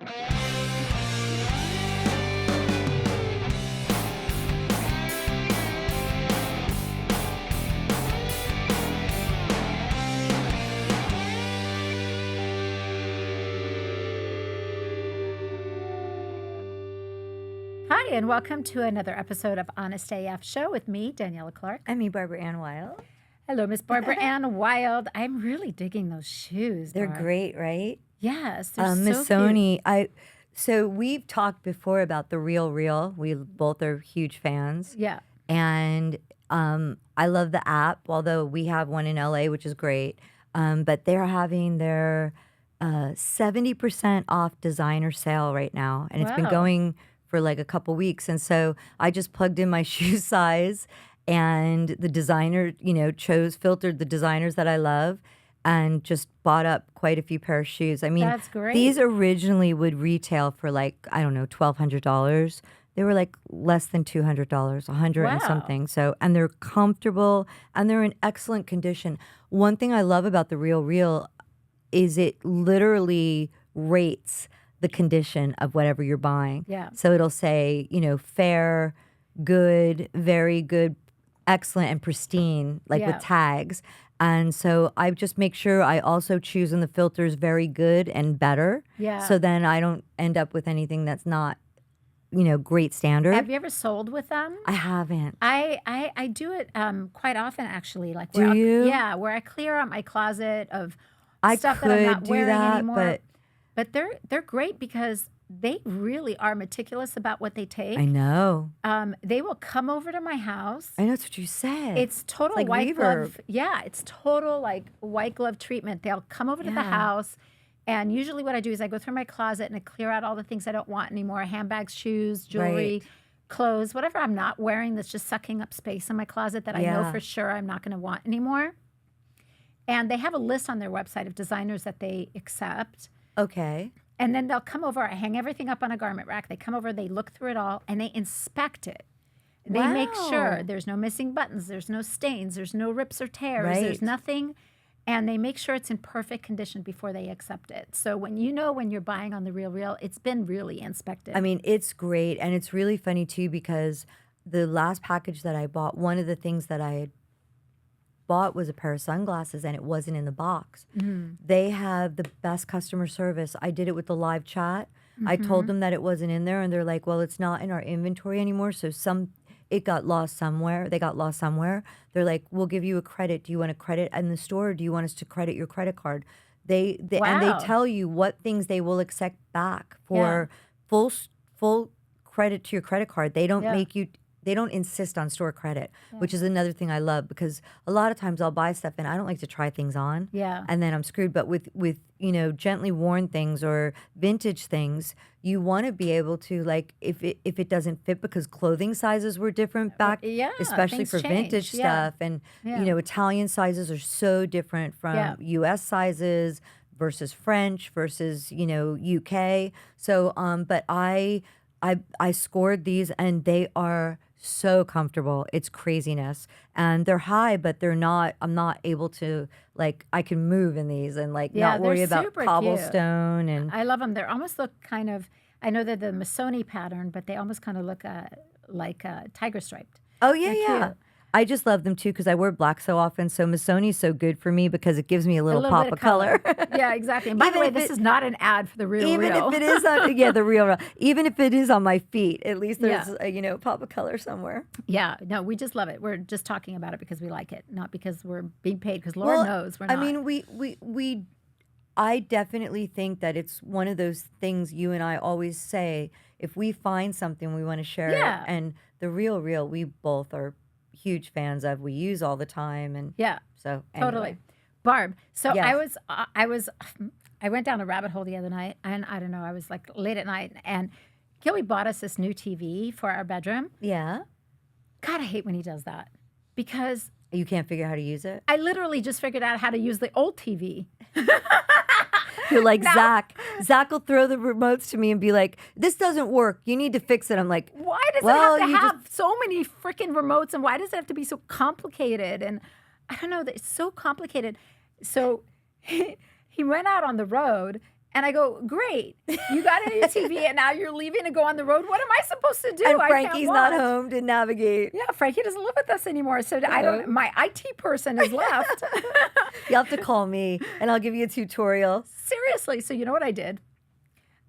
Hi, and welcome to another episode of Honest AF Show with me, Daniela Clark. I'm me, Barbara Ann Wild. Hello, Miss Barbara Ann Wild. I'm really digging those shoes. They're Barb. great, right? Yes, they're so Miss Sony, so we've talked before about the Real Real. We both are huge fans. Yeah. And I love the app, although we have one in LA, which is great. But they're having their 70% off designer sale right now. And it's been Wow. going for like a couple weeks. And so I just plugged in my shoe size, and the designer, filtered the designers that I love, and just bought up quite a few pair of shoes. I mean, That's great. these originally would retail for like, I don't know, $1,200. They were like less than $200, $100 and Wow. something. So, and they're comfortable and they're in excellent condition. One thing I love about the Real Real is it literally rates the condition of whatever you're buying. Yeah. So it'll say, fair, good, very good, excellent, and pristine, like Yeah. with tags. And so I just make sure I also choose in the filters very good and better. Yeah. So then I don't end up with anything that's not, great standard. Have you ever sold with them? I haven't. I do it quite often, actually. Like, Do you? Yeah, where I clear out my closet of I stuff that I'm not could do wearing that, anymore. But they're great because they really are meticulous about what they take. I know. They will come over to my house. I know that's what you said. It's total like white reverb. glove. Yeah, it's total like white glove treatment. They'll come over to the Yeah. house, and usually what I do is I go through my closet and I clear out all the things I don't want anymore: handbags, shoes, jewelry, Right. clothes, whatever I'm not wearing that's just sucking up space in my closet that I know Yeah. for sure I'm not going to want anymore. And they have a list on their website of designers that they accept. Okay. And then they'll come over. I hang everything up on a garment rack. They come over, they look through it all, and they inspect it. They make sure Wow. there's no missing buttons, there's no stains, there's no rips or tears, Right. there's nothing. And they make sure it's in perfect condition before they accept it. So when you're buying on the Real Real, it's been really inspected. I mean, it's great. And it's really funny too, because the last package that I bought, one of the things that I had bought was a pair of sunglasses, and it wasn't in the box. They have the best customer service. I did it with the live chat. I told them that it wasn't in there, and they're like, well, it's not in our inventory anymore. So it got lost somewhere. They got lost somewhere. They're like, we'll give you a credit. Do you want a credit in the store, or do you want us to credit your credit card? And Wow. they tell you what things they will accept back for full credit to your credit card. They don't Yeah. they don't insist on store credit, which is another thing I love, because a lot of times I'll buy stuff and I don't like to try things on. Yeah. And then I'm screwed. But with gently worn things or vintage things, you want to be able to, like, if it doesn't fit, because clothing sizes were different back, yeah, especially things for change. vintage Yeah. stuff. And Yeah. Italian sizes are so different from Yeah. US sizes versus French versus, UK. So but I scored these, and they are so comfortable. It's craziness. And they're high, but they're not, I'm not able to, like, I can move in these and like Yeah, not worry they're about super cute. cobblestone. And I love them. They almost look kind of, I know they're the Missoni pattern, but they almost kind of look like tiger striped. oh yeah, They're yeah. cute. I just love them too, because I wear black so often. So Missoni's so good for me because it gives me a little, little pop bit of color. Yeah, exactly. And by the Even way, if this it- is not an ad for the Real Even Real. if it is on, the Real, even if it is on my feet, at least there's Yeah. a pop of color somewhere. Yeah, no, we just love it. We're just talking about it because we like it, not because we're being paid. Because Laura knows we're not. I mean, I definitely think that it's one of those things you and I always say. If we find something, we want to share Yeah. it. And the Real, we both are huge fans of. We use all the time, and yeah, so totally. anyway. Barb, so Yes. I went down a rabbit hole the other night, and I don't know, I was like late at night, and Gilly bought us this new TV for our bedroom. Yeah, God, I hate when he does that, because you can't figure out how to use it. I literally just figured out how to use the old TV. You're like Zach. Zach will throw the remotes to me and be like, "This doesn't work. You need to fix it." I'm like, Why does Well, it have to you have so many freaking remotes, and why does it have to be so complicated? And I don't know, it's so complicated. So he went out on the road, And I go, great, you got a new TV and now you're leaving to go on the road. What am I supposed to do? And I can't Frankie's not watch. home to navigate. Yeah, Frankie doesn't live with us anymore. So I don't, my IT person has left. You'll have to call me and I'll give you a tutorial. Seriously. So you know what I did?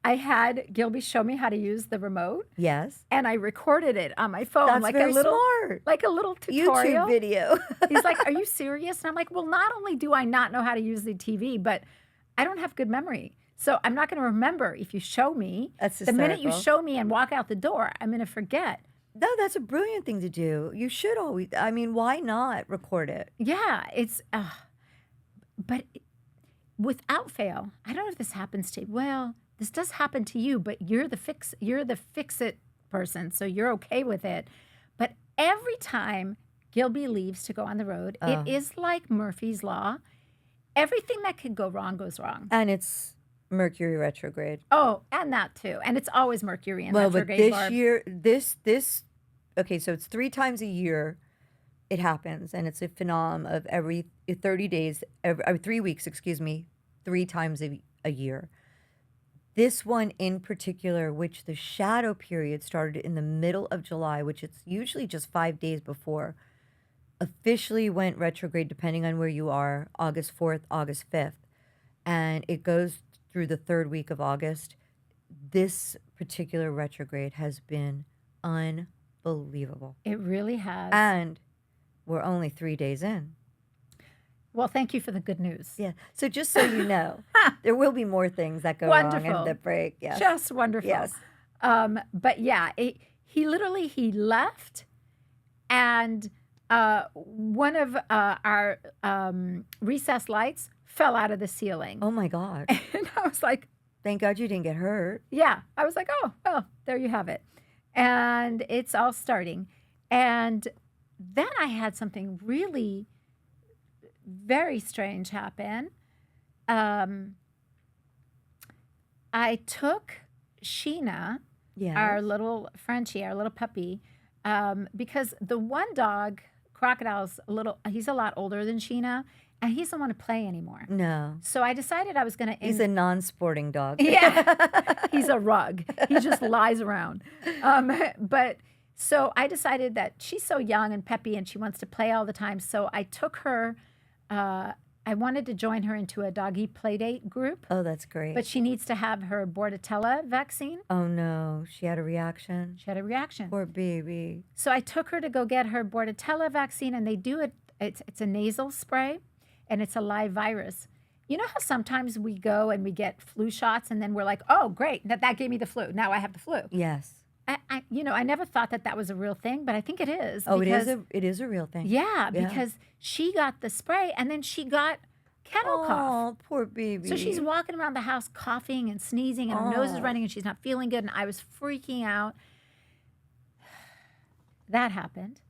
I had Gilby show me how to use the remote. Yes. And I recorded it on my phone. That's like very a little, smart. Like a little tutorial. YouTube video. He's like, are you serious? And I'm like, well, not only do I not know how to use the TV, but I don't have good memory. So I'm not going to remember if you show me. That's the minute you hysterical. show me and walk out the door, I'm going to forget. No, that's a brilliant thing to do. You should always, I mean, why not record it? Yeah, it's, but without fail, I don't know if this happens to, well, this does happen to you, but you're the fix-it person, so you're okay with it. But every time Gilby leaves to go on the road, it is like Murphy's Law. Everything that could go wrong goes wrong. And it's Mercury retrograde. Oh, and that too. And it's always Mercury in Well, retrograde, but this Barb. year, okay, so it's 3 times a year it happens, and it's a phenomenon of every 30 days, every 3 weeks, 3 times a year. This one in particular, which the shadow period started in the middle of July, which it's usually just 5 days before, officially went retrograde, depending on where you are, August 4th, August 5th. And it goes through the 3rd week of August. This particular retrograde has been unbelievable. It really has. And we're only 3 days in. Well, thank you for the good news. Yeah. So just so you know, there will be more things that go Wonderful. wrong in the break. Yes. Just wonderful. Yes. But yeah, he left, and one of our recessed lights fell out of the ceiling. Oh my God. And I was like, Thank God you didn't get hurt. yeah. I was like, oh, well, there you have it. And it's all starting. And then I had something really very strange happen. I took Sheena, Yeah. our little Frenchie, our little puppy, because the one dog, Crocodile's he's a lot older than Sheena, and he doesn't want to play anymore. No. So I decided I was going to... He's a non-sporting dog. Yeah, he's a rug. He just lies around. But so I decided that she's so young and peppy and she wants to play all the time. So I took her, I wanted to join her into a doggy play date group, Oh, that's great. but she needs to have her Bordetella vaccine. Oh no, she had a reaction. She had a reaction. Poor baby. So I took her to go get her Bordetella vaccine, and they do it. It's a nasal spray, and it's a live virus. You know how sometimes we go and we get flu shots, and then we're like, "Oh, great, that gave me the flu. Now I have the flu." Yes. I never thought that was a real thing, but I think it is. Oh, because, it is a real thing. Yeah, because she got the spray, and then she got kennel cough. Oh, poor baby. So she's walking around the house coughing and sneezing, and her nose is Oh. running, and she's not feeling good. And I was freaking out. That happened.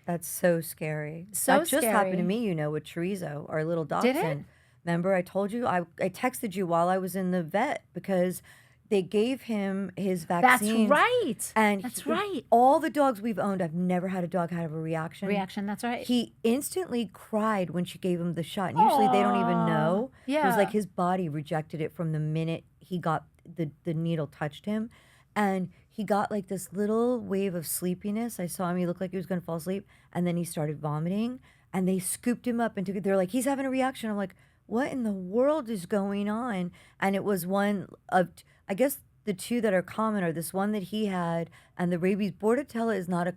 That's so scary. So that just happened to scary. me, with Chorizo, our little Did it? dachshund. Remember, I told you I texted you while I was in the vet because they gave him his vaccine. That's right. And That's right. All the dogs we've owned, I've never had a dog have a reaction. That's right. He instantly cried when she gave him the shot. And usually they don't even know. It was Yeah. like his body rejected it from the minute he got the needle touched him. And he got like this little wave of sleepiness. I saw him, he looked like he was gonna fall asleep. And then he started vomiting. And they scooped him up and took it. They're like, he's having a reaction. I'm like, what in the world is going on? And it was one of, I guess the two that are common are this one that he had and the rabies. Bordetella is not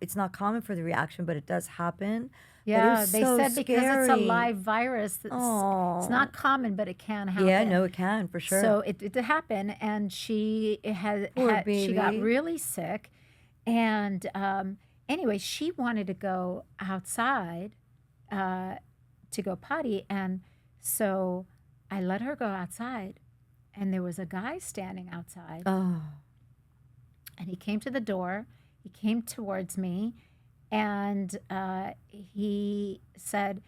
it's not common for the reaction, but it does happen. But it Yeah, was they so said because it's a scary. live virus. It's not common, but it can happen. Yeah, no, it can for sure. So it did happen, and she she got baby. really sick, and anyway, she wanted to go outside to go potty, and so I let her go outside, and there was a guy standing outside, Oh, and he came to the door. He came towards me, and he said,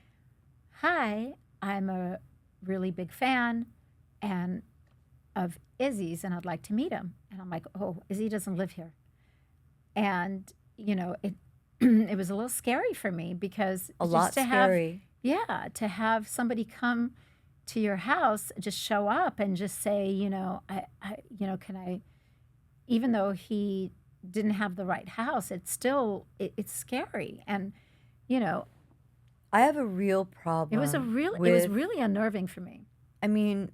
"Hi, I'm a really big fan and of Izzy's, and I'd like to meet him." And I'm like, "Oh, Izzy doesn't live here." And it it was a little scary for me because a lot just to scary. to have somebody come to your house, just show up and just say, can I, even though he didn't have the right house, it's still, it's scary. And, you know, I have a real it was problem it was with, really unnerving for me. I mean,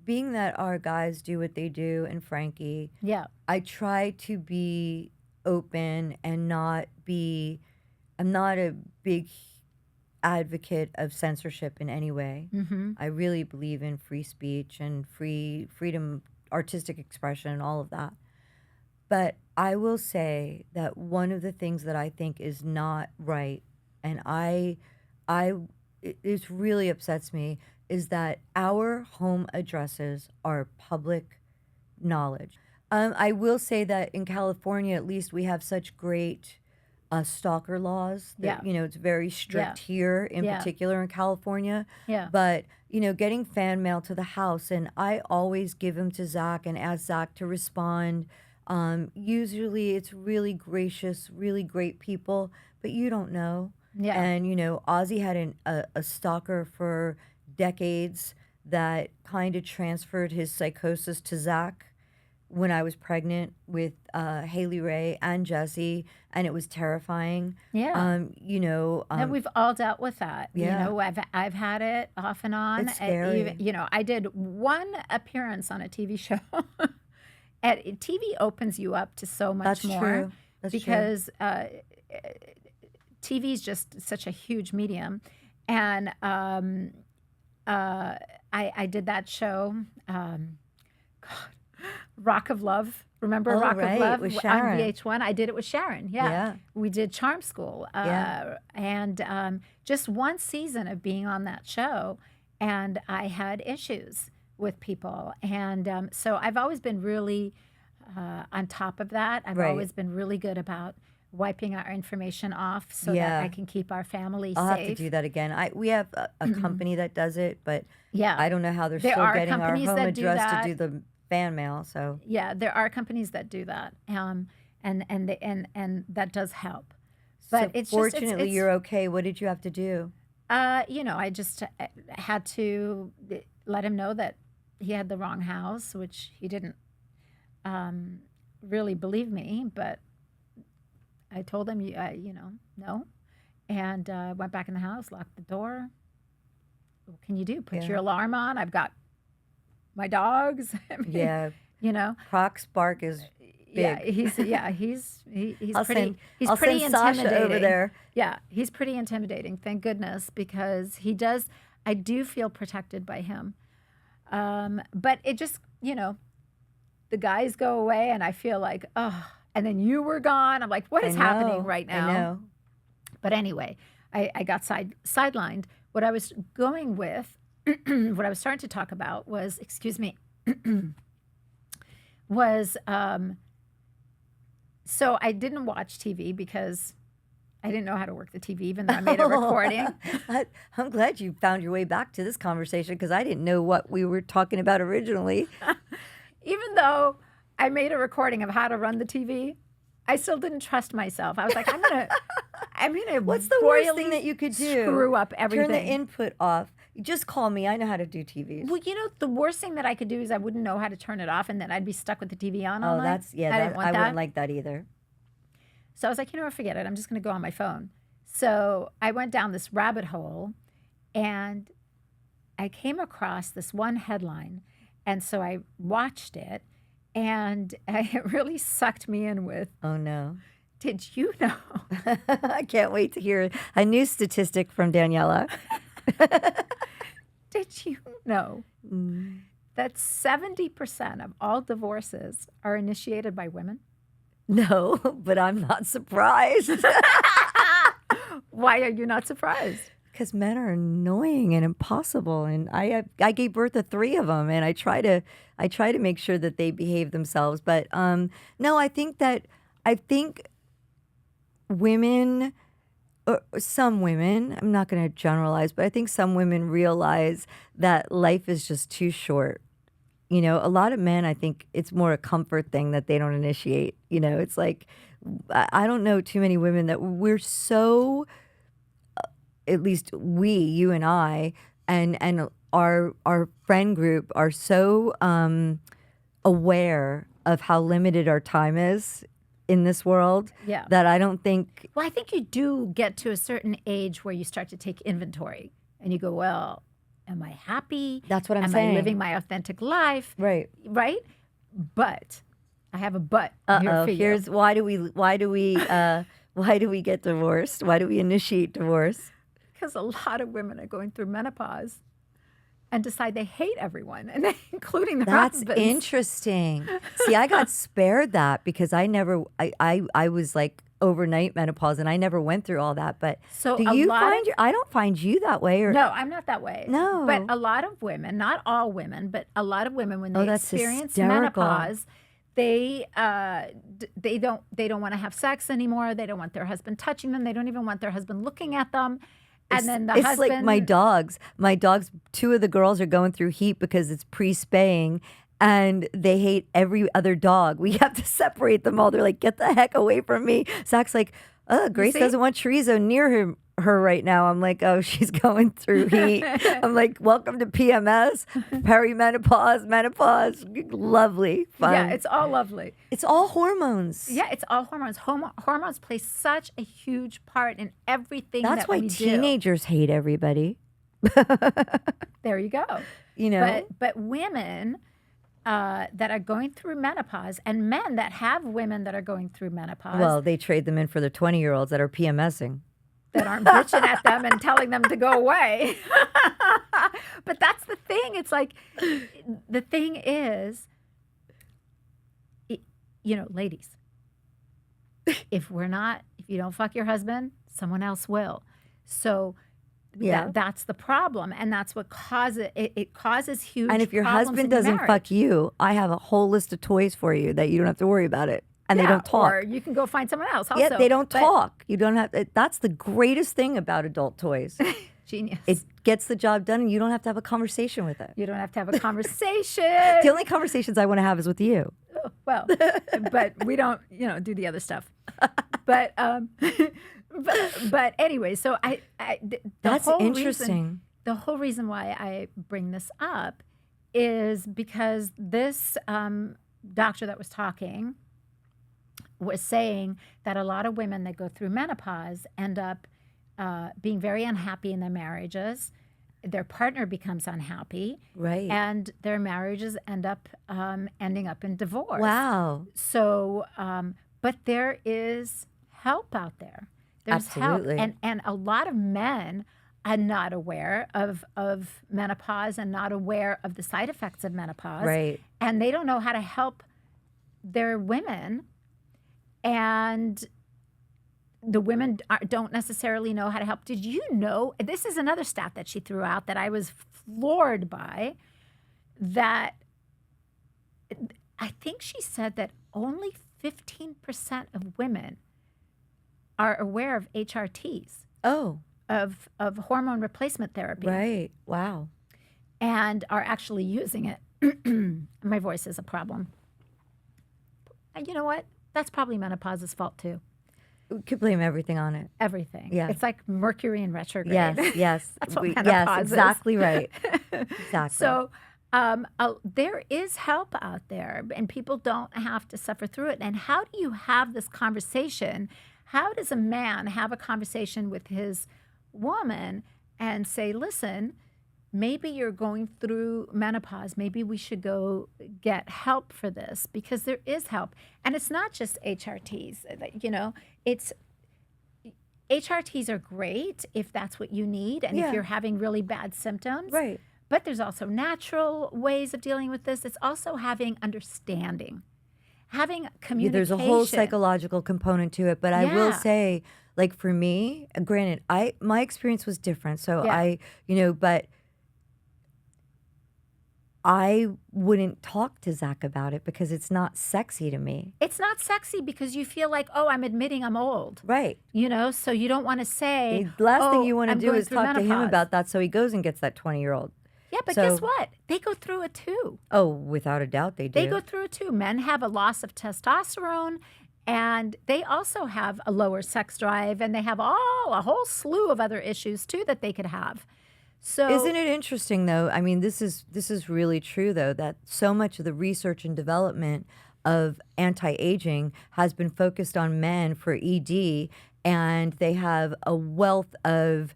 being that our guys do what they do and Frankie, Yeah. I try to be open and not be, I'm not a big advocate of censorship in any way. Mm-hmm. I really believe in free speech and freedom, artistic expression, and all of that. But I will say that one of the things that I think is not right, and I, it really upsets me, is that our home addresses are public knowledge. I will say that in California, at least, we have such great stalker laws Yeah. that, it's very Yeah. strict here, in Yeah. particular in California. Yeah. But, getting fan mail to the house, and I always give them to Zach and ask Zach to respond. Usually it's really gracious, really great people, but you don't know. Yeah. And, Ozzy had a stalker for decades that kind of transferred his psychosis to Zach when I was pregnant with Haley Ray and Jesse, and it was terrifying. Yeah. And we've all dealt with that. Yeah. I've had it off and on. It's scary. I did one appearance on a TV show. TV opens you up to so much That's more. true. That's true. Because TV is just such a huge medium. And I did that show. Rock of Love. Remember Rock right, of Love with on Sharon. VH1? I did it with Sharon. Yeah. We did Charm School. Yeah. And just one season of being on that show, and I had issues with people. And so I've always been really on top of that. I've Right. always been really good about wiping our information off so Yeah. that I can keep our family I'll safe. have to do that again. We have a company that does it, but Yeah. I don't know how they're There still are getting our companies home that do address that. to do the fan mail. So Yeah, there are companies that do that, and that does help. But it's just fortunately, it's, you're okay. What did you have to do? I just had to let him know that he had the wrong house, which he didn't really believe me, but I told him, no, and went back in the house, locked the door. What can you do? Put Yeah. your alarm on. I've got my dogs. I mean, Yeah, you know. Croc's bark is big. He's pretty. I'll He's pretty send Sasha intimidating over there. Yeah, he's pretty intimidating. Thank goodness, because he does. I do feel protected by him. But it just, the guys go away, and I feel like, oh. And then you were gone. I'm like, what is happening right now? I know. But anyway, I got sidelined. What I was going with, what I was starting to talk about was, excuse me, was so I didn't watch TV because I didn't know how to work the TV, even though I made a recording. I'm glad you found your way back to this conversation because I didn't know what we were talking about originally. Even though I made a recording of how to run the TV, I still didn't trust myself. I was like, I'm gonna What's the worst royally thing that you could do? screw up everything. Turn the input off. Just call me. I know how to do TVs. Well, the worst thing that I could do is I wouldn't know how to turn it off, and then I'd be stuck with the TV on all night. I didn't want I that. wouldn't like that either. So I was like, forget it. I'm just going to go on my phone. So I went down this rabbit hole, and I came across this one headline, and so I watched it, and it really sucked me in with, Oh, no. did you know? I can't wait to hear a new statistic from Daniela. Did you know that 70% of all divorces are initiated by women? No, but I'm not surprised. Why are you not surprised? Because men are annoying and impossible, and I gave birth to 3 of them, and I try to make sure that they behave themselves. But no, I think women, or some women, I'm not going to generalize, but I think some women realize that life is just too short. A lot of men, I think it's more a comfort thing that they don't initiate. It's like, I don't know too many women that we're so, at least you and I, and our friend group are so aware of how limited our time is in this world Yeah. that I don't think Well, I think you do get to a certain age where you start to take inventory and you go, well, am I happy? that's what I'm Am saying. I living my authentic life? Right. Right? But I have a but here Uh-oh. for you. Here's why do we get divorced? Why do we initiate divorce? Because a lot of women are going through menopause and decide they hate everyone, and including their That's husbands. interesting. See, I got spared that because I was like overnight menopause and I never went through all that. But So do a you lot find of- I don't find you that way or No, I'm not that way. No. But a lot of women, not all women, but a lot of women, when Oh, they that's experience hysterical. menopause, they don't want to have sex anymore. They don't want their husband touching them. They don't even want their husband looking at them. And then the it's husband, like my dogs. My dogs, two of the girls are going through heat because it's pre-spaying and they hate every other dog. We have to separate them all. They're like, get the heck away from me. Zach's like, Grace see? doesn't want chorizo near her right now. I'm like, oh, she's going through heat. I'm like, welcome to PMS, perimenopause, menopause. Lovely, fun. yeah, it's all lovely. It's all hormones. Yeah, it's all hormones. Hormones play such a huge part in everything That's that why we do. teenagers hate everybody. There you go. You know, But women that are going through menopause, and men that have women that are going through menopause, well, they trade them in for the 20-year-olds that are PMSing. that aren't bitching at them and telling them to go away. But that's the thing. It's like, the thing is, ladies, if you don't fuck your husband, someone else will. So Yeah. that's the problem. And that's what causes it. It causes huge And if your problems husband in your doesn't marriage. fuck you, I have a whole list of toys for you that you don't have to worry about it. And they Yeah, don't talk. Or you can go find someone else also. Yeah, they don't But- talk. You don't have. That's the greatest thing about adult toys. Genius. It gets the job done, and you don't have to have a conversation with it. You don't have to have a conversation. The only conversations I want to have is with you. Well, but we don't, do the other stuff. But but anyway, so That's whole interesting. The whole reason why I bring this up is because this doctor that was talking was saying that a lot of women that go through menopause end up being very unhappy in their marriages. Their partner becomes unhappy, Right. and their marriages end up ending up in divorce. Wow. So, but there is help out there. There's Absolutely. help, and a lot of men are not aware of menopause and not aware of the side effects of menopause, Right. and they don't know how to help their women, and the women don't necessarily know how to help. Did you know, this is another stat that she threw out that I was floored by, that I think she said that only 15% of women are aware of HRTs, Oh, of hormone replacement therapy, right. Wow. and are actually using it. My voice is a problem. And you know what? That's probably menopause's fault too. We could blame everything on it. Everything. Yeah. It's like Mercury in retrograde. Yes, yes. That's what yes, menopause is. exactly right. Exactly. So there is help out there, and people don't have to suffer through it. And how do you have this conversation? How does a man have a conversation with his woman and say, listen, maybe you're going through menopause. Maybe we should go get help for this, because there is help. And it's not just HRTs. It's HRTs are great if that's what you need and Yeah. if you're having really bad symptoms. right. But there's also natural ways of dealing with this. It's also having understanding, having Yeah, communication. there's a whole psychological component to it, but I will Yeah. say, like for me, granted, my experience was different. So Yeah. but I wouldn't talk to Zach about it because it's not sexy to me. It's not sexy because you feel like, oh, I'm admitting I'm old. Right. So you don't want to say, The last thing "Oh, you want to I'm do going is through talk to him menopause." about that, so he goes and gets that 20-year-old. Yeah, but So- guess what? They go through it too. Oh, without a doubt they do. They go through it too. Men have a loss of testosterone, and they also have a lower sex drive, and they have a whole slew of other issues too that they could have. So Isn't it interesting though? I mean, this is really true though, that so much of the research and development of anti-aging has been focused on men for ED, and they have a wealth of,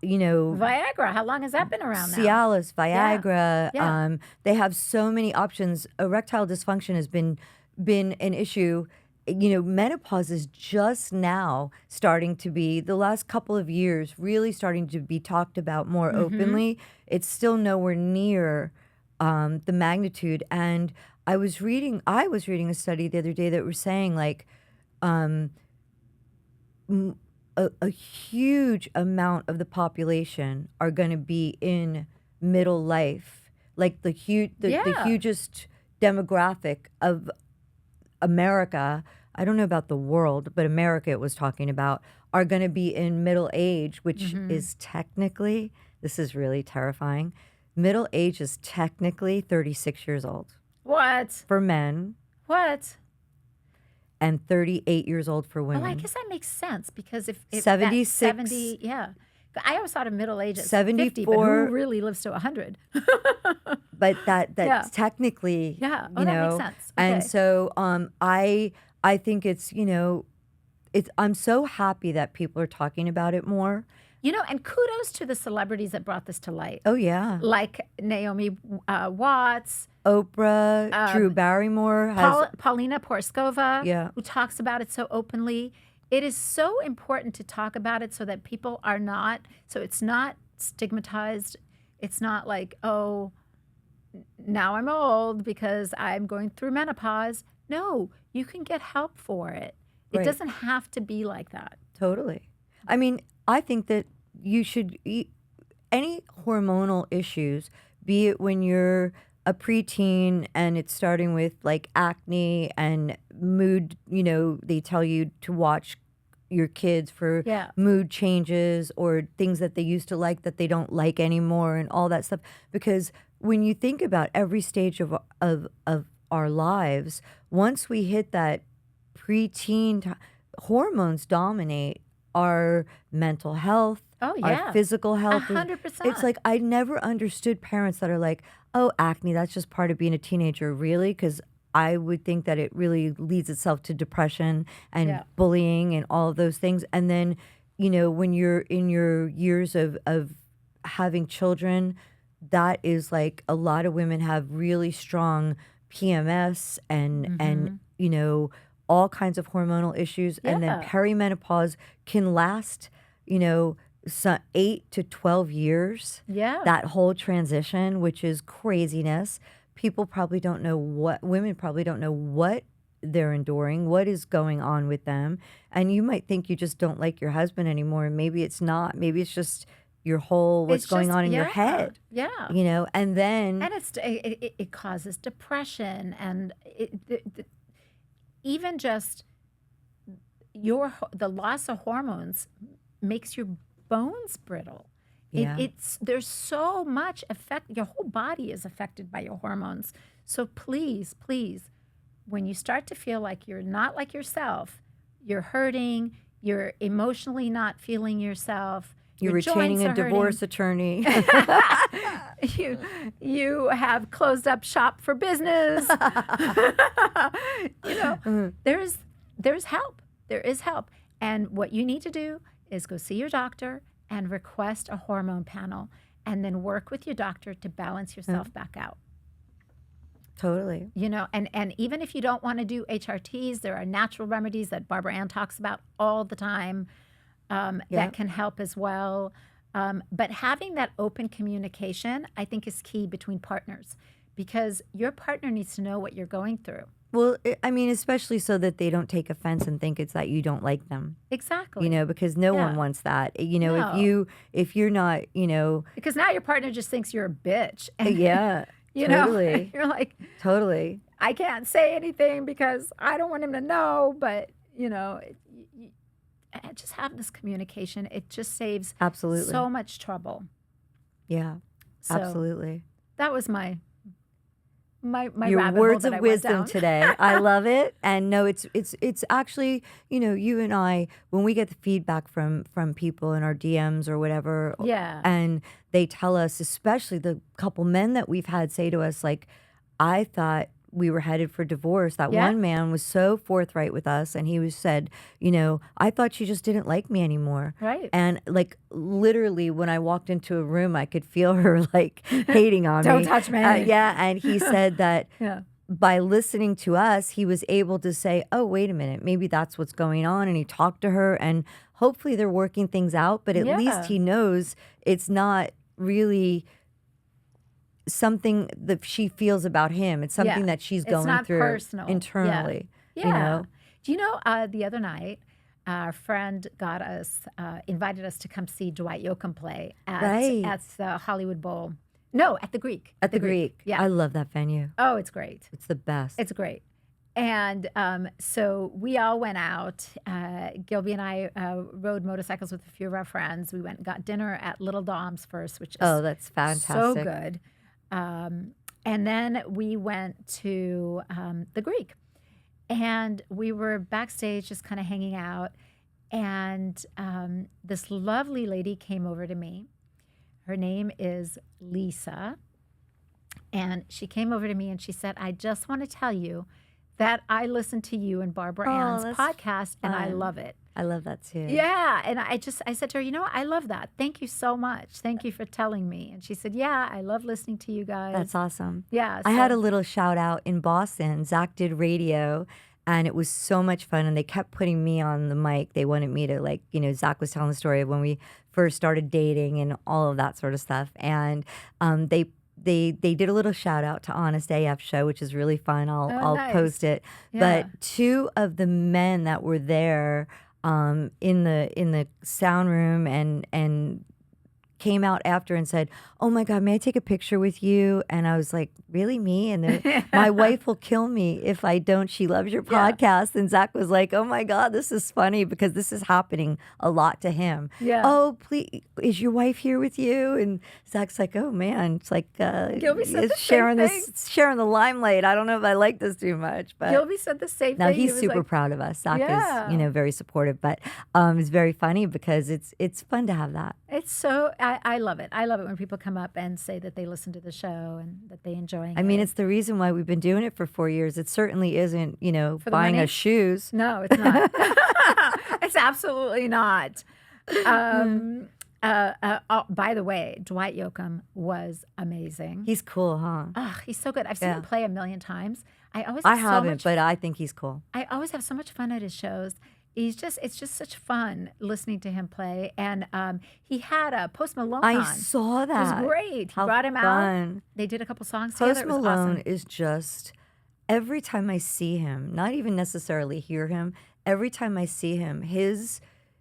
you know, Viagra, how long has that been around now? Cialis, Yeah. Viagra. Yeah. They have so many options. Erectile dysfunction has been an issue. You know, menopause is just now starting to be, the last couple of years, really starting to be talked about more Mhm. openly. It's still nowhere near the magnitude. And I was reading a study the other day that was saying like um, a huge amount of the population are going to be in middle life, like the Yeah. hugest demographic of America. I don't know about the world, but America it was talking about, are going to be in middle age, which Mhm. is technically, this is really terrifying. Middle age is technically 36 years old What? for men What? and 38 years old for Oh, I women. guess that makes sense because if that 76, 70, yeah. I always thought of middle age as 50, but who 74, really lives to 100? but Yeah. that's technically, Yeah. Oh, you that makes know, sense. and Okay. so I think it's, you know, it's, I'm so happy that people are talking about it more. And kudos to the celebrities that brought this to light, Oh yeah. like Naomi Watts, Oprah, Drew um, Barrymore has, Paulina Porskova, yeah, who talks about it so openly. It is so important to talk about it so that people are not, so it's not stigmatized. It's not like, oh, now I'm old because I'm going through menopause. No, you can get help for it. It right, doesn't have to be like that. totally. I mean, I think that you should eat any hormonal issues, be it when you're a preteen and it's starting with like acne and mood, you know, they tell you to watch your kids for Yeah. mood changes or things that they used to like that they don't like anymore and all that stuff. Because when you think about every stage of our lives, once we hit that preteen hormones dominate our mental health, Oh, our yeah. physical A health. hundred It's percent. like I never understood parents that are like, "Oh, acne, that's just part of being a teenager." Really? Because I would think that it really leads itself to depression and Yeah. bullying and all of those things. And then, you know, when you're in your years of having children, that is like a lot of women have really strong PMS and Hmm. you know, all kinds of hormonal issues, and then Yeah. perimenopause can last, you know, 8 to 12 years. Yeah. That whole transition, which is craziness. People probably don't know what, women probably don't know what they're enduring, what is going on with them. And you might think you just don't like your husband anymore. And maybe it's not. Maybe it's just your whole, what's It's going just, on in your yeah. head, Yeah. you know? And then, And it causes depression and even just the loss of hormones makes your bones brittle. yeah, There's so much effect. Your whole body is affected by your hormones. So please, please, when you start to feel like you're not like yourself, you're hurting, you're emotionally not feeling yourself, you're your retaining joints a are hurting, divorce attorney. you you have closed up shop for business. you know, there's there's help. There is help. And what you need to do is go see your doctor and request a hormone panel and then work with your doctor to balance yourself back out. Totally. And even if you don't want to do HRTs, there are natural remedies that Barbara Ann talks about all the time Yeah. that can help as well. But having that open communication, I think, is key between partners because your partner needs to know what you're going through. Well, I mean, especially so that they don't take offense and think it's that you don't like them, you know, Exactly. because no one Yeah. wants that. You know, No. if you're not, you know, Because now your partner just thinks you're a bitch. And, yeah, you know, totally, you're like, totally, I can't say anything because I don't want him to know. But, just have this communication. It just saves absolutely, so much trouble. yeah, So absolutely. that was my my Your rabbit hole words that of I went wisdom down. today. I love it. And no, it's actually, you and I, when we get the feedback from people in our DMs or whatever, Yeah. and they tell us, especially the couple men that we've had say to us, like, I thought we were headed for divorce. That Yeah. one man was so forthright with us, and he was said, I thought you just didn't like me anymore. Right. And like literally, when I walked into a room, I could feel her like hating on Don't me. touch me. Yeah, and he said that Yeah. by listening to us, he was able to say, oh, wait a minute, maybe that's what's going on. And he talked to her, and hopefully they're working things out, but at least Yeah. he knows it's not really something that she feels about him. It's something Yeah. that she's It's going not through personal. Yeah. internally, Yeah. Do you know, the other night, our friend got us, invited us to come see Dwight Yoakam play Right. at the Hollywood Bowl. No, at the Greek. At the Greek. Yeah. I love that venue. Oh, it's great. It's the best. It's great. And so we all went out. Gilby and I rode motorcycles with a few of our friends. We went and got dinner at Little Dom's first, which is Oh, that's fantastic. so good. And then we went to the Greek. And we were backstage just kind of hanging out. And this lovely lady came over to me. Her name is Lisa. And she came over to me and she said, I just want to tell you that I listened to you and Barbara Ann's that's podcast and I fun. love it. I love that too. Yeah. And I said to her, I love that. Thank you so much. Thank you for telling me. And she said, yeah, I love listening to you guys. That's awesome. Yeah. I had a little shout out in Boston. Zach did radio, and it was so much fun. And they kept putting me on the mic. They wanted me to, like, Zach was telling the story of when we first started dating and all of that sort of stuff. And they did a little shout out to Honest AF Show, which is really fun. I'll nice. post it. Yeah. But two of the men that were there in the sound room and came out after and said, oh my God, may I take a picture with you? And I was like, really, me? And my wife will kill me if I don't. She loves your podcast. And Zach was like, oh my God, this is funny because this is happening a lot to him. Yeah. Oh, please, is your wife here with you? And Zach's like, oh man, it's like Gilby said the sharing same thing. sharing the limelight. I don't know if I like this too much, but Gilby said the same no, thing. he's He was super like, proud of us. Zach Yeah. is, very supportive, but it's very funny because it's fun to have that. It's so, I love it. I love it when people come up and say that they listen to the show and that they enjoy it. I mean, it's the reason why we've been doing it for 4 years. It certainly isn't, the buying money? us shoes. No, it's not. It's absolutely not. By the way, Dwight Yoakam was amazing. He's cool, huh? Oh, he's so good. I've seen him Yeah. play a million times. I I haven't, but I think he's cool. I always have so much fun at his shows. It's just such fun listening to him play. And he had a Post Malone I on. saw It that. was great. He How brought him out. fun. They did a couple songs Post together. It was Malone awesome. is just, every time I see him, not even necessarily hear him, every time I see him, his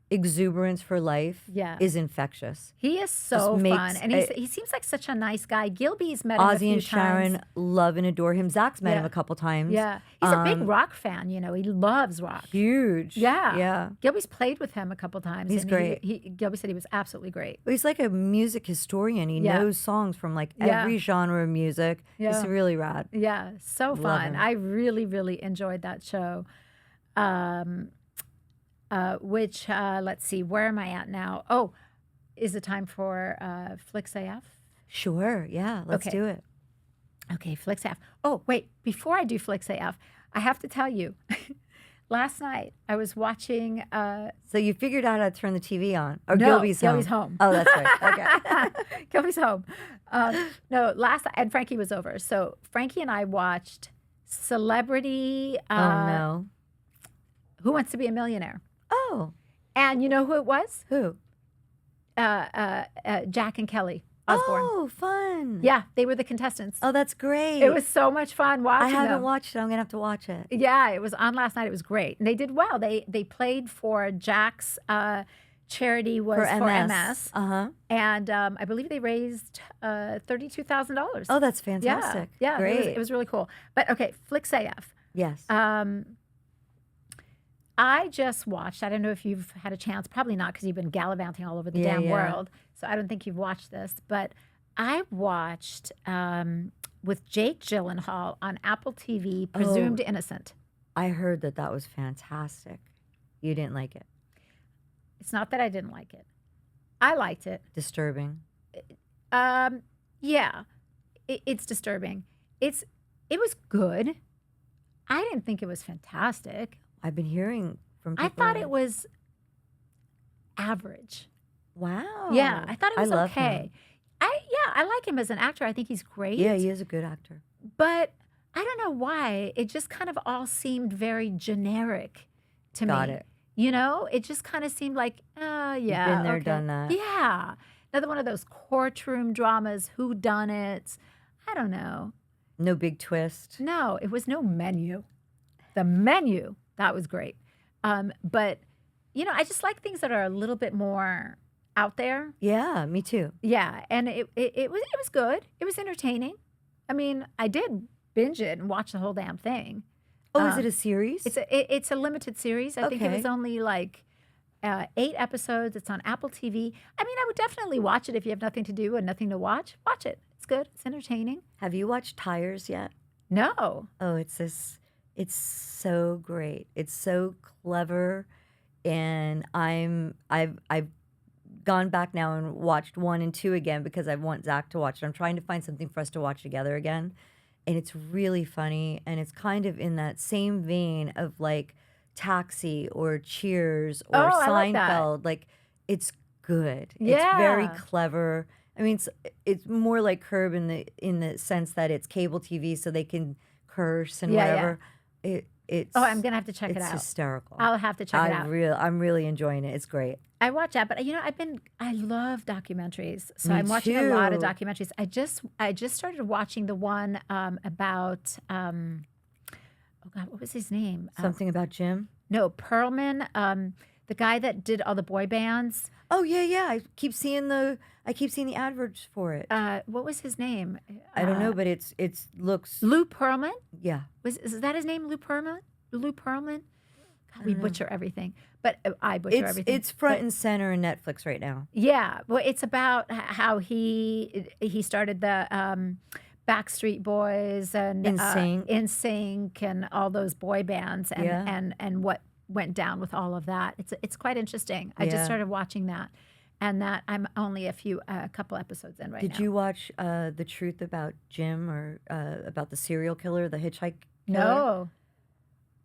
exuberance for life Yeah. is infectious. He is so makes fun. And he seems like such a nice guy. Gilby's met him a Ozzy few and Sharon times. love and adore him. Zach's met him Yeah. a couple times. Yeah. He's a big rock fan, He loves rock. Huge. Yeah. Yeah. Gilby's played with him a couple times. He's and great. Gilby said he was absolutely great. He's like a music historian. He Yeah. knows songs from like Yeah. every genre of music. Yeah. It's really rad. Yeah, so Love fun. him. I really, really enjoyed that show. Which, let's see, where am I at now? Oh, is it time for Flix AF? Sure. Yeah. Let's Okay. do it. Okay, Flix AF. Oh, wait, before I do Flix AF, I have to tell you, last night I was watching. So you figured out how to turn the TV on. Or No, Gilby's home. Gilby's home. Oh, that's right. Okay. Gilby's home. No, and Frankie was over. So Frankie and I watched Celebrity. Oh, no. Who Wants to Be a Millionaire? Oh, And you know who it was? who? Jack and Kelly Osbourne. Oh, fun. Yeah, they were the contestants. Oh, that's great. It was so much fun I watching haven't them. watched it. I'm going to have to watch it. Yeah, it was on last night. It was great. And they did well. They played for Jack's charity was for MS. Uh-huh. And I believe they raised $32,000. Oh, that's fantastic. Yeah, Great. it was really cool. But okay, Flix AF. Yes. I just watched, I don't know if you've had a chance, probably not because you've been gallivanting all over the Yeah, damn yeah. world. So I don't think you've watched this, but I watched with Jake Gyllenhaal on Apple TV, Oh, Presumed Innocent. I heard that that was fantastic. You didn't like it. It's not that I didn't like it. I liked it. Disturbing. Yeah, it's disturbing. It was good. I didn't think it was fantastic. I've been hearing from I people. thought it was average. Wow. Yeah, I thought it was love okay. him. I like him as an actor. I think he's great. Yeah, he is a good actor. But I don't know why. It just kind of all seemed very generic to me. Got it. You know, it just kind of seemed like, yeah. Been there, okay. done that. Yeah. Another one of those courtroom dramas, whodunits. I don't know. No big twist. No, it was no menu. The menu, that was great. But, you know, I just like things that are a little bit more out there. Yeah, me too. Yeah, and it was good. It was entertaining. I mean, I did binge it and watch the whole damn thing. Oh, is it a series? It's a limited series. I think it was Okay. only like 8 episodes. It's on Apple TV. I mean, I would definitely watch it if you have nothing to do and nothing to watch. Watch it. It's good. It's entertaining. Have you watched Tires yet? No. Oh, it's so great. It's so clever, and I've gone back now and watched 1 and 2 again because I want Zach to watch it. I'm trying to find something for us to watch together again, and it's really funny, and it's kind of in that same vein of like Taxi or Cheers or Oh, I like that. Seinfeld. Like, it's good. It's very Yeah. clever. I mean, it's more like Curb in the sense that it's cable TV, so they can curse and Yeah, yeah. whatever. It's Oh, I'm gonna have to check it it's out. hysterical. I'll have to check it out. I'm really enjoying it. It's great. I watch that, but you know, I love documentaries, so I'm watching a lot of too. documentaries. I just started watching the one about oh God, what was his name? Something about Jim. No, Perlman, the guy that did all the boy bands. Oh yeah. I keep seeing the adverts for it. What was his name? I don't know, but it looks Lou Pearlman. yeah. Is that his name? Lou Pearlman. Lou Pearlman. God, we butcher everything, but I butcher everything. It's front and center in Netflix right now. Yeah, well, it's about how he started the Backstreet Boys and NSYNC and all those boy bands and Yeah. and what went down with all of that. It's quite interesting. I just Yeah. started watching that, and that I'm only a couple episodes in right now. Did you watch The Truth About Jim or about the serial killer, the hitchhike killer? No,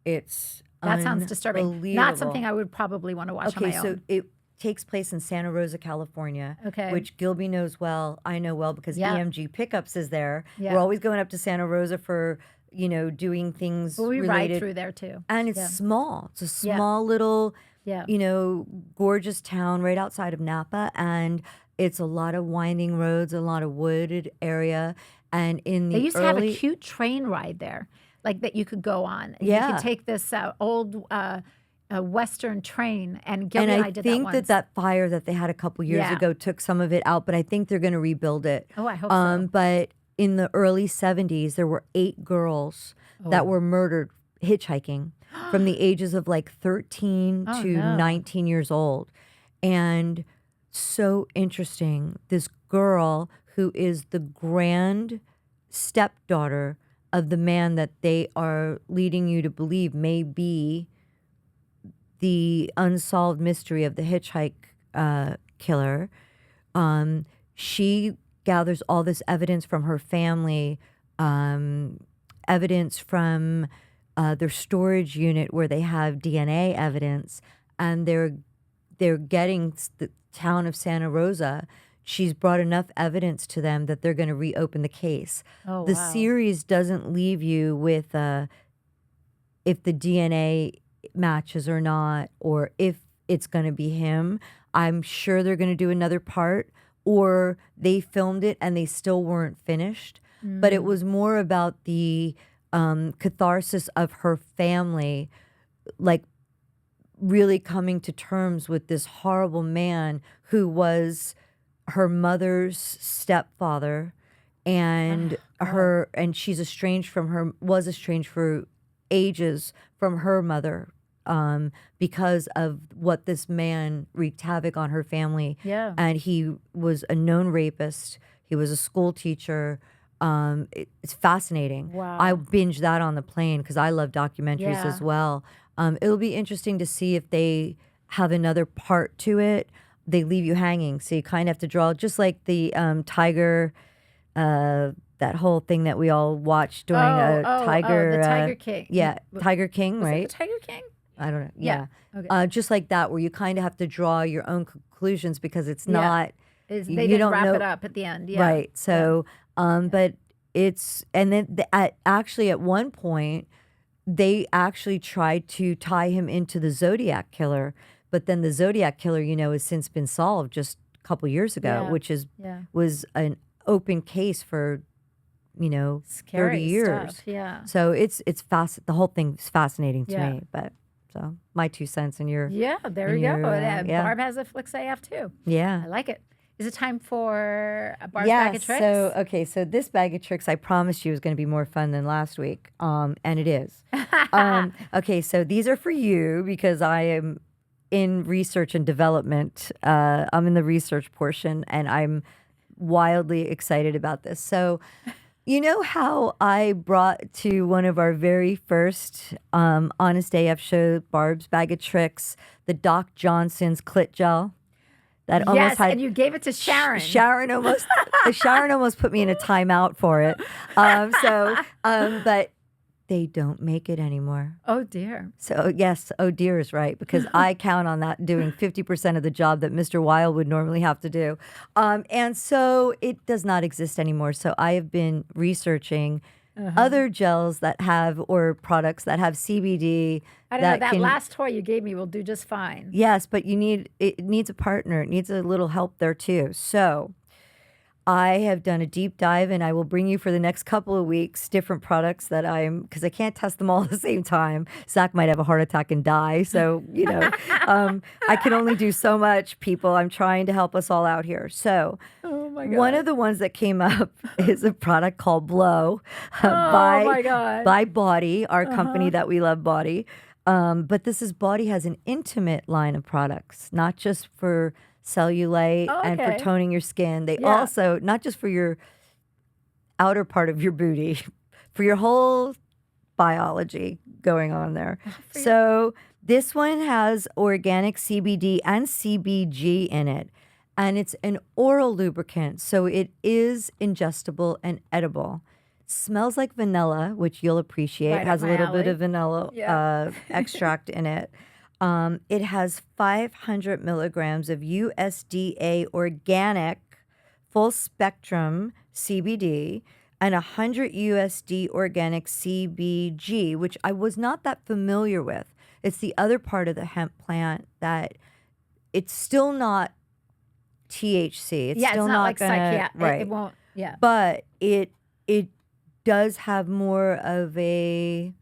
It's that sounds disturbing. Not unbelievable. something I would probably want to watch on Okay, my so own. it takes place in Santa Rosa, California, Okay. which Gilby knows well. I know well because Yeah. EMG Pickups is there. Yeah. We're always going up to Santa Rosa for, doing things Well, we ride related. through there too. And it's Yeah. small. It's a Yeah. small little, Yeah. gorgeous town right outside of Napa. And it's a lot of winding roads, a lot of wooded area. And in the They used to have a early, cute train ride there, like that you could go on. You Yeah. could take this old Western train, and Gilby and and I I did think that once. that fire that they had a couple years Yeah. ago took some of it out, but I think they're going to rebuild it. Oh, I hope so. But in the early 70s, there were 8 girls Oh. that were murdered hitchhiking from the ages of like 13 Oh, to no. 19 years old. And so interesting. This girl who is the grand stepdaughter of the man that they are leading you to believe may be the unsolved mystery of the killer. She gathers all this evidence from her family, evidence from their storage unit where they have DNA evidence, and they're getting the town of Santa Rosa. She's brought enough evidence to them that they're going to reopen the case. Oh, The wow. series doesn't leave you with if the DNA matches or not, or if it's going to be him. I'm sure they're going to do another part, or they filmed it and they still weren't finished. But it was more about the catharsis of her family, like really coming to terms with this horrible man who was her mother's stepfather, and she's estranged from her, was estranged for ages from her mother, because of what this man wreaked havoc on her family. Yeah. And he was a known rapist. He was a school teacher. It's fascinating. I Wow. binge that on the plane because I love documentaries Yeah. as well. It'll be interesting to see if they have another part to it. They leave you hanging, so you kind of have to draw, just like the tiger, that whole thing that we all watched during The Tiger. Tiger King. Yeah, Tiger King, Was it the right? Tiger King? I don't know. Yeah. Yeah. Okay. Just like that, where you kind of have to draw your own conclusions because it's Yeah. not, They you didn't don't wrap know. it up at the end. Yeah. Right. Yeah. So, but it's, and then actually at one point, they actually tried to tie him into the Zodiac Killer, but then the Zodiac Killer, has since been solved just a couple years ago, Yeah. which Yeah. was an open case for, 30 Scary years. stuff. Yeah. So it's the whole thing's fascinating to Yeah. me, but so my 2 cents and your, Yeah. There and we go. your, yeah. Barb has a Flicks AF too. Yeah. I like it. Is it time for a Barb's Bag of Tricks? So okay, so this bag of tricks I promised you was going to be more fun than last week, and it is. Okay, so these are for you because I am in research and development. I'm in the research portion, and I'm wildly excited about this. So, you know how I brought to one of our very first Honest AF show, Barb's Bag of Tricks, the Doc Johnson's clit gel that almost Yes, had and you gave it to Sharon. Sharon almost put me in a timeout for it. But they don't make it anymore. Oh dear. So yes, oh dear is right because I count on that doing 50% of the job that Mr. Weil would normally have to do, and so it does not exist anymore. So I have been researching other gels that have or products that have CBD. I don't know. That last toy you gave me will do just fine. Yes, but it needs a partner. It needs a little help there too. So I have done a deep dive and I will bring you for the next couple of weeks different products that because I can't test them all at the same time. Zach might have a heart attack and die. So, I can only do so much, people. I'm trying to help us all out here. So Oh my God. one of the ones that came up is a product called Blow Oh my God. by Body, our company that we love, Body. But Body has an intimate line of products, not just for cellulite and for Okay. toning your skin. They Yeah. also, not just for your outer part of your booty, for your whole biology going on there. So this one has organic CBD and CBG in it. And it's an oral lubricant, so it is ingestible and edible. Smells like vanilla, which you'll appreciate. Right It up has a my little bit alley. of vanilla Yeah. extract in it. It has 500 milligrams of USDA organic full spectrum CBD and 100 USD organic CBG, which I was not that familiar with. It's the other part of the hemp plant that it's still not THC. It's Yeah, still it's not like gonna, psychiatric. right. It won't. Yeah. But it does have more of a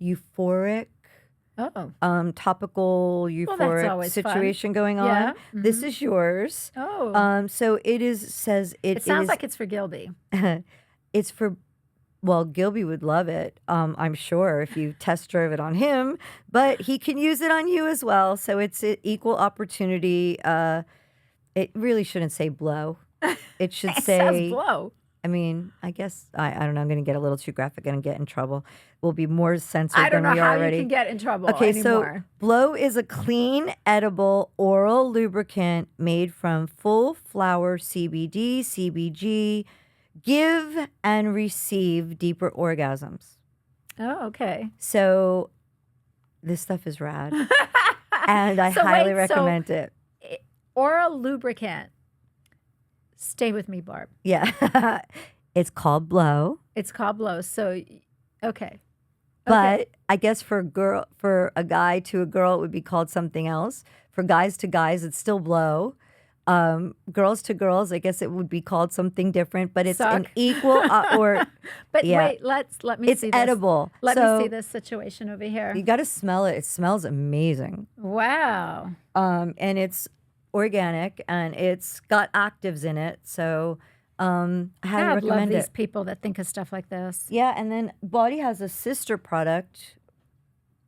euphoric, topical euphoric always fun. situation going on. Yeah. This is yours. Oh. So says It sounds like it's for Gilby. it's for, well, Gilby would love it, I'm sure, if you test drove it on him, but he can use it on you as well. So it's an equal opportunity. It really shouldn't say blow. It should It say says blow. I mean, I guess I don't know. I'm going to get a little too graphic and get in trouble. We'll be more censored I don't than know we how are already. you can get in trouble Okay, anymore. so Blow is a clean, edible oral lubricant made from full flower CBD, CBG. Give and receive deeper orgasms. Oh, okay. So this stuff is rad, and I So highly wait, so- recommend it. Oral lubricant. Stay with me, Barb. Yeah, it's called Blow. It's called blow. So, okay. But I guess for a guy to a girl, it would be called something else. For guys to guys, it's still Blow. Girls to girls, I guess it would be called something different. But it's an Suck. equal or But yeah. wait, let me It's see this. edible. Let So me see this situation over here. you got to smell it. It smells amazing. Wow. And it's organic and it's got actives in it. So I highly God, love recommend these it. people that think of stuff like this. Yeah, and then Body has a sister product.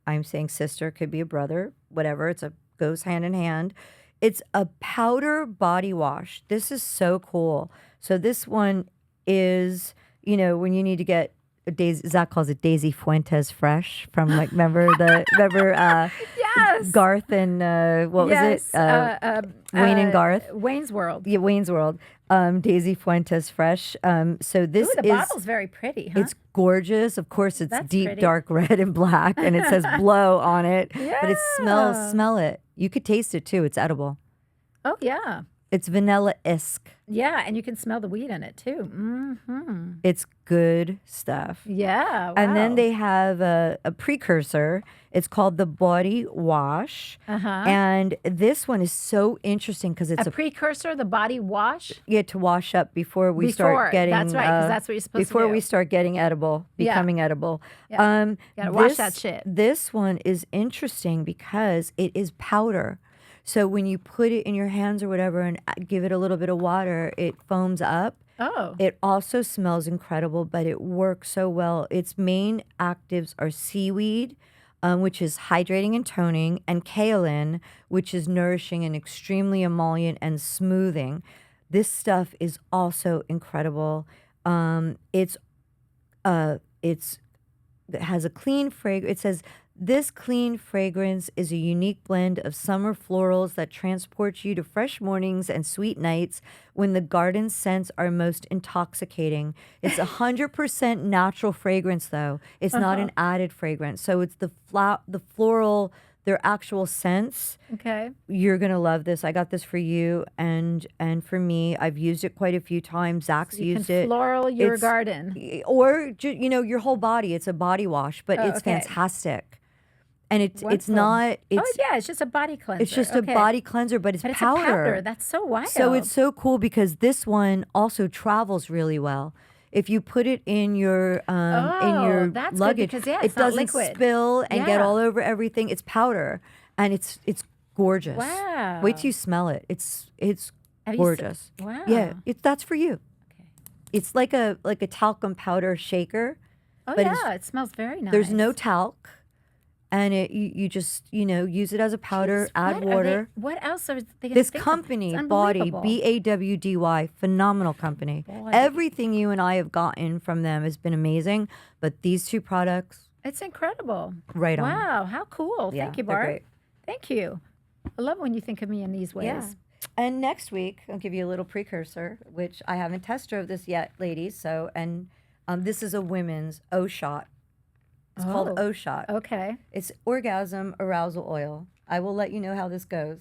I'm saying sister, could be a brother, whatever. Goes hand in hand. It's a powder body wash. This is so cool. So this one is, you know, when you need to get a Daisy, Zach calls it Daisy Fuentes fresh from like, remember Yes. Garth and what was it? Wayne and Garth. Wayne's World. Yeah, Wayne's World. Daisy Fuentes fresh. So this Ooh, the is, bottle's very pretty, huh? it's gorgeous. Of course, it's That's deep, pretty. dark red and black, and it says blow on it. But it Yeah. smell it. You could taste it too. It's edible. Oh, yeah. It's vanilla-esque. Yeah, and you can smell the weed in it, too. Mm-hmm. It's good stuff. Yeah, wow. And then they have a precursor. It's called the Body Wash. And this one is so interesting because it's a precursor, the body wash? Yeah, to wash up before we start getting. That's right, because that's what you're supposed to do. Before we start getting edible, becoming edible. Yeah. Gotta wash that shit. This one is interesting because it is powder. So when you put it in your hands or whatever and give it a little bit of water, it foams up. Oh. It also smells incredible, but it works so well. Its main actives are seaweed, which is hydrating and toning, and kaolin, which is nourishing and extremely emollient and smoothing. This stuff is also incredible. It has a clean fragrance. It says, this clean fragrance is a unique blend of summer florals that transports you to fresh mornings and sweet nights when the garden scents are most intoxicating. It's 100% natural fragrance, though. It's not an added fragrance. So it's the floral, their actual scents. Okay. You're going to love this. I got this for you and for me. I've used it quite a few times. Zach's used it. Floral your garden. Or, you know, your whole body. It's a body wash, but it's fantastic. And it's not. It's, it's just a body cleanser. It's just a body cleanser, but it's powder. A powder. That's so wild. So it's so cool because this one also travels really well. If you put it in your that's luggage, good because, it doesn't spill and get all over everything. It's powder, and it's gorgeous. Wow! Wait till you smell it. It's gorgeous. Wow! Yeah, that's for you. Okay. It's like a talcum powder shaker. Oh yeah, it smells very nice. There's no talc. And you just, you know, use it as a powder, add water. What else are they going This company, Body, Bawdy, phenomenal company. Everything you and I have gotten from them has been amazing. But these two products. It's incredible. Right on. Wow, how cool. Yeah, Thank you, Barb. Thank you. I love when you think of me in these ways. Yeah. And next week, I'll give you a little precursor, which I haven't test drove this yet, ladies. So, and this is a women's O-Shot. It's called O-Shot. Okay. It's orgasm arousal oil. I will let you know how this goes.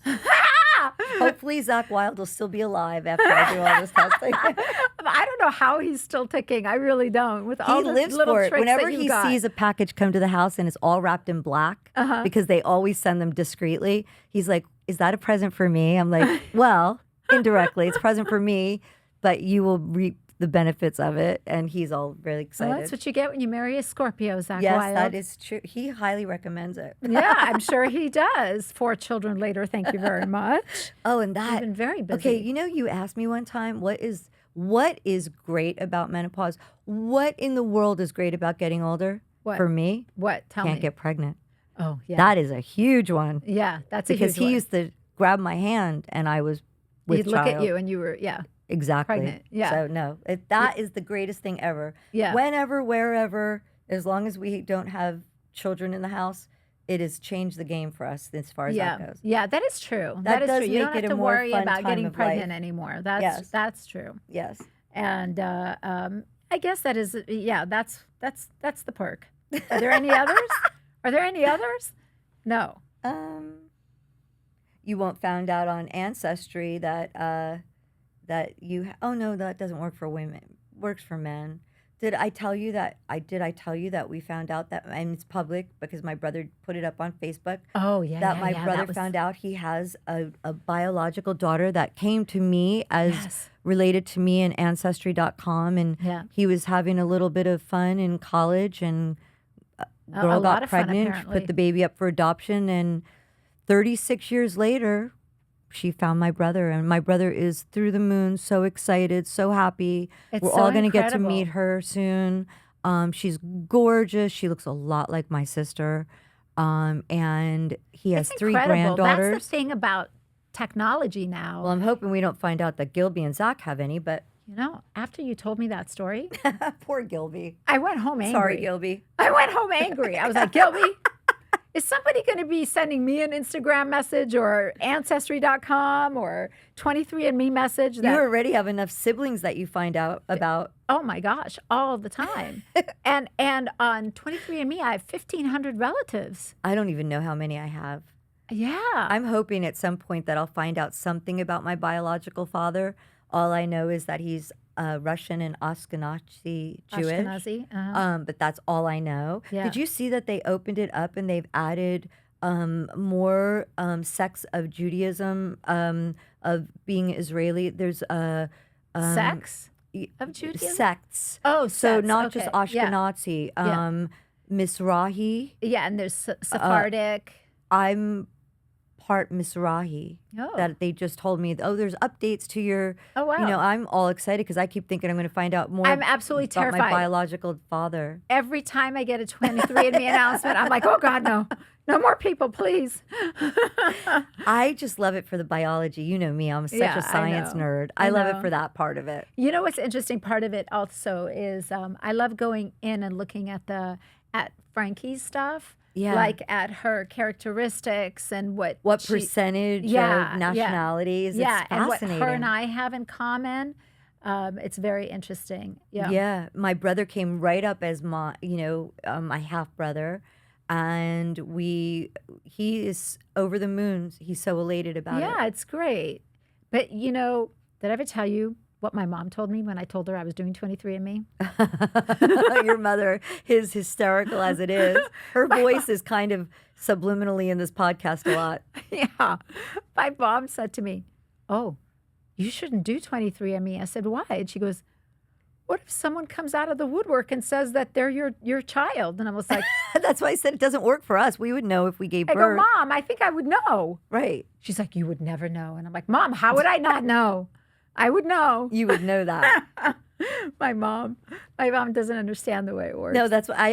Hopefully Zach Wilde will still be alive after I do all this testing. I don't know how he's still ticking. I really don't. With all the little tricks Whenever that he sees a package come to the house and it's all wrapped in black, because they always send them discreetly, he's like, is that a present for me? I'm like, well, indirectly, it's a present for me, but you will reap the benefits of it, and he's all really excited. Well, that's what you get when you marry a Scorpio, Zach Yes, Wilde. that is true. He highly recommends it. Yeah, I'm sure he does. 4 children later, thank you very much. Oh, and that. You've been very busy. Okay, you know, you asked me one time, what is great about menopause? What in the world is great about getting older? What? For me? What? Tell me. Can't get pregnant. Oh, yeah. That is a huge one. Yeah, that's a huge one. Because he used to grab my hand, and I was with He'd look at you, and you were, Exactly. Pregnant. Yeah. So no, that is the greatest thing ever. Yeah. Whenever, wherever, as long as we don't have children in the house, it has changed the game for us as far as that goes. Yeah, that is true. That is does true. You make don't it have a to more worry fun about time getting of pregnant life. anymore. That's true. Yes. And I guess that is that's the perk. Are there any others? Are there any others? No. You won't find out on Ancestry that oh no, that doesn't work for women. Works for men. Did I tell you that we found out that, and it's public because my brother put it up on Facebook. Oh yeah. That my brother found out he has a biological daughter that came to me as related to me in Ancestry.com, and he was having a little bit of fun in college, and girl got pregnant, put the baby up for adoption, and 36 years later, she found my brother, and my brother is through the moon, so excited, so happy. We're all going to get to meet her soon. She's gorgeous. She looks a lot like my sister. And he has 3 granddaughters. That's the thing about technology now. Well, I'm hoping we don't find out that Gilby and Zach have any, but After you told me that story, Poor Gilby. I went home angry. Sorry, Gilby. I went home angry. I was like, Gilby, is somebody going to be sending me an Instagram message or Ancestry.com or 23andMe message? You already have enough siblings that you find out about. Oh my gosh, all the time. and on 23andMe, I have 1,500 relatives. I don't even know how many I have. Yeah. I'm hoping at some point that I'll find out something about my biological father. All I know is that he's Russian and Ashkenazi Jewish. Ashkenazi. Uh-huh. But that's all I know. Yeah. Did you see that they opened it up and they've added more sects of Judaism, of being Israeli? There's Sex of Judaism? sects. Oh, So sects. not Okay. just Ashkenazi. Yeah. Mizrahi. Yeah, and there's Sephardic. I'm part Mizrahi. Oh. That they just told me, there's updates to your, Oh, wow. I'm all excited because I keep thinking I'm going to find out more I'm absolutely about my terrified. biological father. Every time I get a 23andMe announcement, I'm like, oh, God, no. No more people, please. I just love it for the biology. You know me, I'm such Yeah, a science I know. nerd. I I love know. it for that part of it. You know what's interesting part of it also is I love going in and looking at Frankie's stuff. Yeah. Like at her characteristics and what she, percentage Yeah, of nationalities. yeah, It's and what fascinating. her and I have in common. It's very interesting. Yeah. Yeah, my brother came right up as my half brother, and he is over the moon. He's so elated about it. Yeah, it's great. But did I ever tell you what my mom told me when I told her I was doing 23andMe? Your mother is hysterical as it is. Her voice is kind of subliminally in this podcast a lot. Yeah. My mom said to me, "Oh, you shouldn't do 23andMe." I said, "Why?" And she goes, "What if someone comes out of the woodwork and says that they're your child?" And I was like, That's why I said it doesn't work for us. We would know if we gave I go, birth. "Mom, I think I would know." Right. She's like, "You would never know." And I'm like, "Mom, how would I not know? I would know." You would know that. My mom doesn't understand the way it works. No, that's what I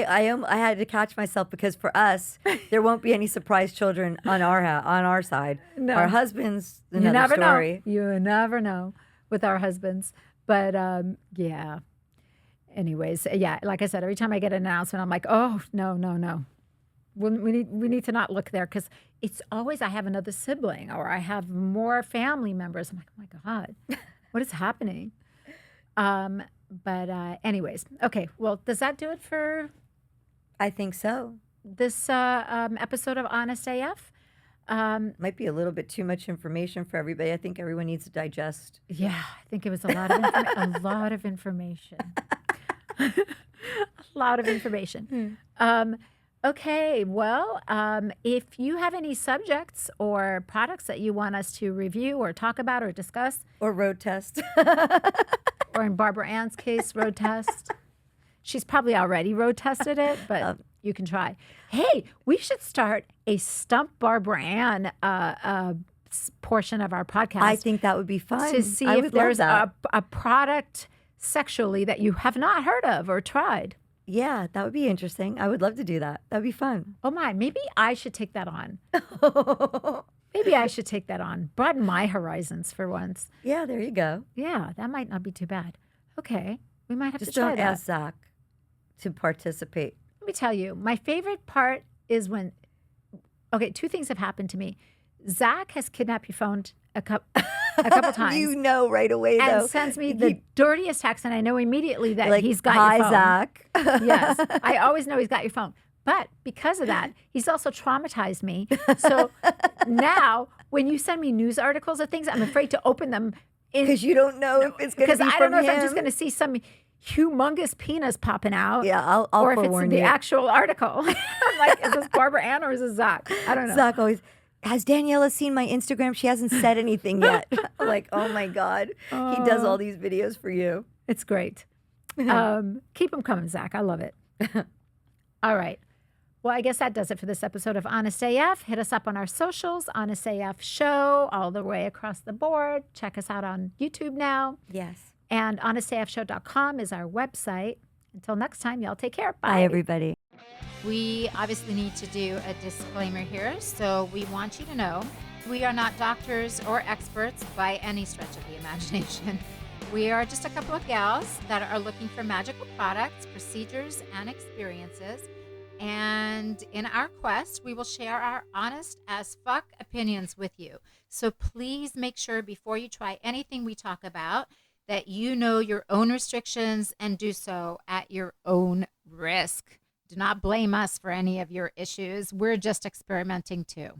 had to catch myself because for us, there won't be any surprise children on our side. No. Our husbands, You another never story. know. You never know with our husbands. But yeah. Anyways, yeah, like I said, every time I get an announcement, I'm like, oh, no. We need to not look there because it's always I have another sibling or I have more family members. I'm like, oh my God, what is happening? But anyways, okay. Well, does that do it for I think so. this episode of Honest AF? Might be a little bit too much information for everybody. I think everyone needs to digest. Yeah, I think it was a lot of a lot of information. A lot of information. Okay, well, if you have any subjects or products that you want us to review or talk about or discuss, Or road test. or in Barbara Ann's case, road test. She's probably already road tested it, but you can try. Hey, we should start a Stump Barbara Ann portion of our podcast. I think that would be fun. to see I if would love there's that. a product sexually that you have not heard of or tried. Yeah, that would be interesting. I would love to do that. That'd be fun. Oh my, maybe I should take that on. Maybe I should take that on. Broaden my horizons for once. Yeah, there you go. Yeah, that might not be too bad. Okay, we might have Just to try don't that. ask Zach to participate. Let me tell you, my favorite part is when, okay, two things have happened to me. Zach has kidnapped your phone a couple times. You know right away, and though. sends me the dirtiest text, and I know immediately that Like, he's got hi, your phone. Zach. Yes, I always know he's got your phone. But because of that, he's also traumatized me. So now, when you send me news articles of things, I'm afraid to open them Because you don't know if it's going to because be I from don't know if I'm him. just going to see some humongous penis popping out. Yeah, I'll or if it's forewarn the you. actual article. I'm like, is this Barbara Ann or is this Zach? I don't know. Zach always, has Daniela seen my Instagram? She hasn't said anything yet. I'm like, oh my God. He does all these videos for you. It's great. Keep them coming, Zach. I love it. All right. Well, I guess that does it for this episode of Honest AF. Hit us up on our socials, Honest AF Show, all the way across the board. Check us out on YouTube now. Yes. And honestafshow.com is our website. Until next time, y'all take care. Bye, everybody. We obviously need to do a disclaimer here, so we want you to know we are not doctors or experts by any stretch of the imagination. We are just a couple of gals that are looking for magical products, procedures, and experiences. And in our quest, we will share our honest as fuck opinions with you. So please make sure before you try anything we talk about that you know your own restrictions and do so at your own risk. Do not blame us for any of your issues. We're just experimenting too.